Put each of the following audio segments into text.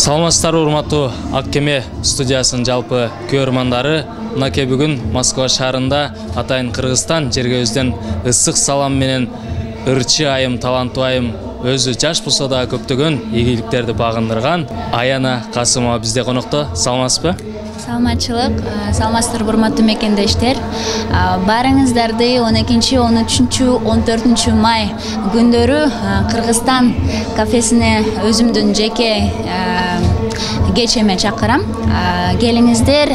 Саламатсыздарбы, урматтуу Ак Кеме студиясынын жалпы көрөрмандары. Мынакей бүгүн Москва шаарында атайын Кыргызстан жергебизден ысык салам менен ырчы айым, таланттуу айым, өзү жаш болсо да көптөгөн ийгиликтерди багындырган Аяна Касымова бизде конокто. Саламатсызбы? Саламатчылык, саламатсыздарбы урматтуу мекендештер. Баарыңыздарды 12, 13, 14 май күндөрү Кыргызстан кафесине өзүмдүн жеке кечеме чакырам. Келиңиздер,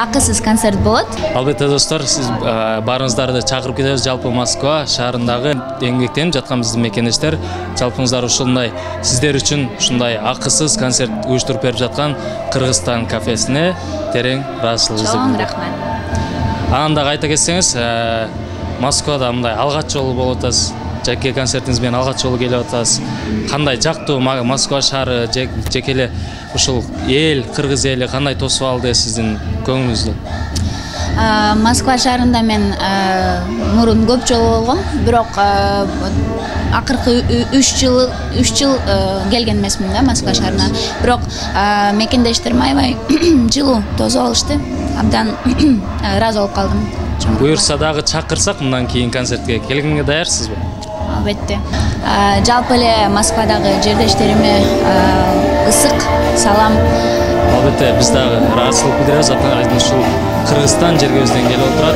акысыз концерт болот. Албетте достор, сиз баарыңыздарды чакырып кетебиз. Жалпы Москва шаарындагы эмгектенип жаткан биздин мекендештер жалпыңыздар ушундай сиздер үчүн ушундай акысыз концерт уюштуруп берип жаткан Кыргызстан кафесине терең ыраазычылыгыбызды Чоң рахмат. Анан дагы айта кетсеңиз, Москвада мындай алгач жолу болуп атасыз. Жеке концертиңиз менен алгач жолу келип атасыз. Кандай жактуу Москва шаары, жеке эле ушул эл, кыргыз эли кандай тосуп алды сиздин көңүлүңүздү? Москва шаарында мен мурун көп жолу болгом, бирок акыркы 3 жыл келген эмесмин да Москва шаарына. Бирок мекендештерим аябай жылуу тосуп алышты. Абдан ыраазы болуп калдым. Буюрса дагы чакырсак мындан кийин концертке келгенге даярсызбы? Албетте. Жалпы эле Москвадагы жердештериме ысык салам. Албетте биз дагы ыраазычылык билдиребиз. Ушул Кыргызстан жергебизден келип отурат.